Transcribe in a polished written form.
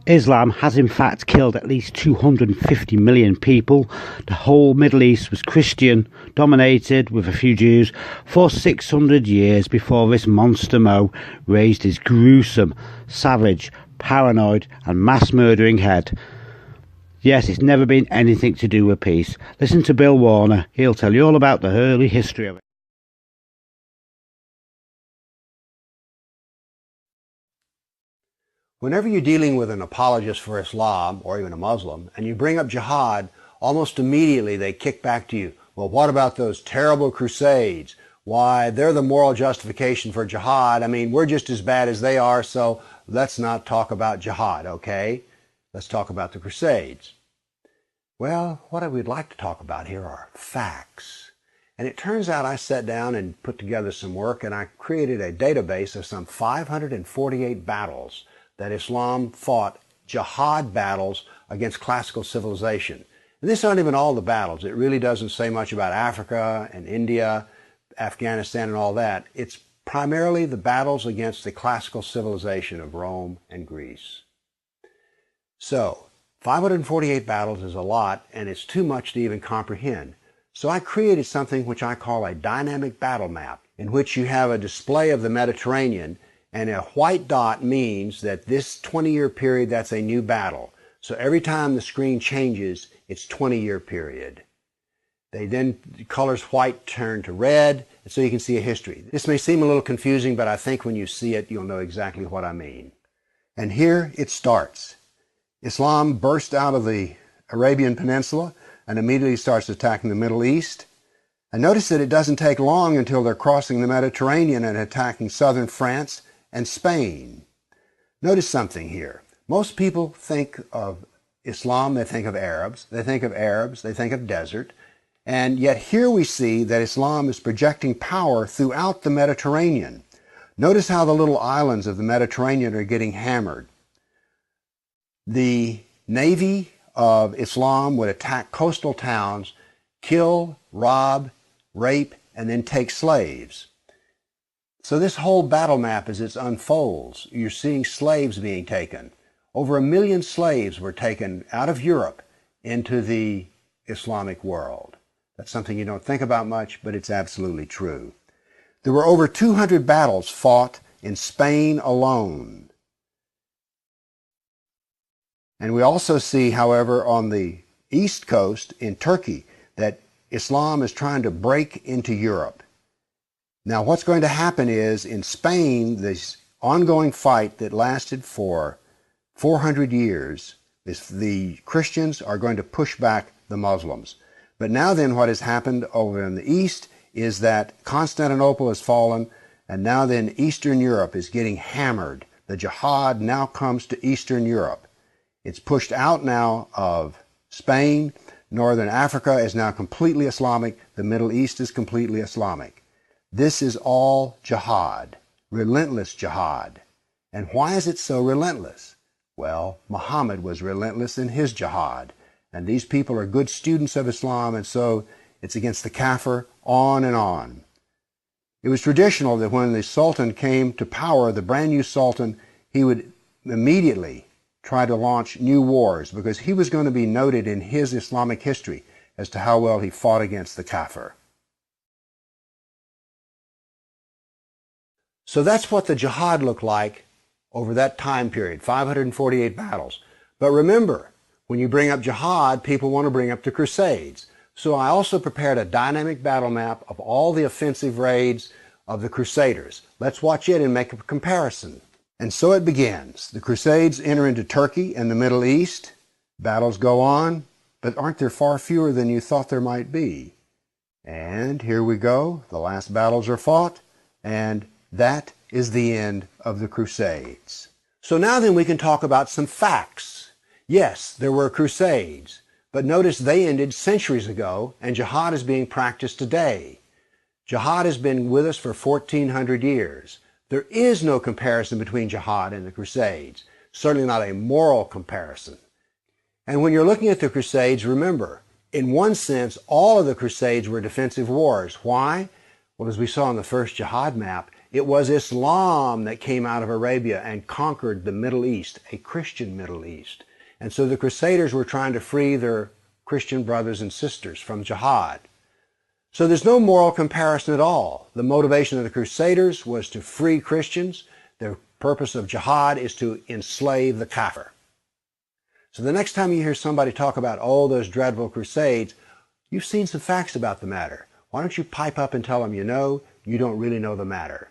Islam has in fact killed at least 250 million people. The whole Middle East was Christian dominated, with a few Jews, for 600 years before this monster Mo raised his gruesome, savage, paranoid and mass murdering head. Yes, it's never been anything to do with peace. Listen to Bill Warner, he'll tell you all about the early history of it. Whenever you're dealing with an apologist for Islam, or even a Muslim, and you bring up jihad, almost immediately they kick back to you, well, what about those terrible crusades? Why, they're the moral justification for jihad. I mean, we're just as bad as they are, so let's not talk about jihad, okay? Let's talk about the crusades. Well, what I would like to talk about here are facts. And it turns out I sat down and put together some work, and I created a database of some 548 battles that Islam fought, jihad battles against classical civilization. And these aren't even all the battles. It really doesn't say much about Africa and India, Afghanistan and all that. It's primarily the battles against the classical civilization of Rome and Greece. So, 548 battles is a lot, and it's too much to even comprehend. So I created something which I call a dynamic battle map, in which you have a display of the Mediterranean, and a white dot means that this 20-year period, that's a new battle. So every time the screen changes, it's 20-year period. The colors white turn to red, and so you can see a history. This may seem a little confusing, but I think when you see it, you'll know exactly what I mean. And here it starts. Islam burst out of the Arabian Peninsula and immediately starts attacking the Middle East. And notice that it doesn't take long until they're crossing the Mediterranean and attacking southern France and Spain. Notice something here. Most people think of Islam, they think of Arabs, they think of desert, and yet here we see that Islam is projecting power throughout the Mediterranean. Notice how the little islands of the Mediterranean are getting hammered. The navy of Islam would attack coastal towns, kill, rob, rape, and then take slaves. So this whole battle map, as it unfolds, you're seeing slaves being taken. Over 1 million slaves were taken out of Europe into the Islamic world. That's something you don't think about much, but it's absolutely true. There were over 200 battles fought in Spain alone. And we also see, however, on the east coast in Turkey, that Islam is trying to break into Europe. Now, what's going to happen is, in Spain, this ongoing fight that lasted for 400 years, the Christians are going to push back the Muslims. But now then, what has happened over in the east is that Constantinople has fallen, and now then Eastern Europe is getting hammered. The jihad now comes to Eastern Europe. It's pushed out now of Spain. Northern Africa is now completely Islamic. The Middle East is completely Islamic. This is all jihad, relentless jihad. And why is it so relentless? Well, Muhammad was relentless in his jihad. And these people are good students of Islam, and so it's against the kafir, on and on. It was traditional that when the Sultan came to power, the brand new Sultan, he would immediately try to launch new wars, because he was going to be noted in his Islamic history as to how well he fought against the kafir. So that's what the jihad looked like over that time period, 548 battles. But remember, when you bring up jihad, people want to bring up the Crusades. So I also prepared a dynamic battle map of all the offensive raids of the Crusaders. Let's watch it and make a comparison. And so it begins. The Crusades enter into Turkey and the Middle East. Battles go on, but aren't there far fewer than you thought there might be? And here we go. The last battles are fought, and that is the end of the Crusades. So now then we can talk about some facts. Yes, there were Crusades, but notice they ended centuries ago, and jihad is being practiced today. Jihad has been with us for 1,400 years. There is no comparison between jihad and the Crusades, certainly not a moral comparison. And when you're looking at the Crusades, remember, in one sense, all of the Crusades were defensive wars. Why? Well, as we saw in the first jihad map, it was Islam that came out of Arabia and conquered the Middle East, a Christian Middle East. And so the Crusaders were trying to free their Christian brothers and sisters from jihad. So there's no moral comparison at all. The motivation of the Crusaders was to free Christians. The purpose of jihad is to enslave the kafir. So the next time you hear somebody talk about, oh, those dreadful crusades, you've seen some facts about the matter. Why don't you pipe up and tell them you know, you don't really know the matter?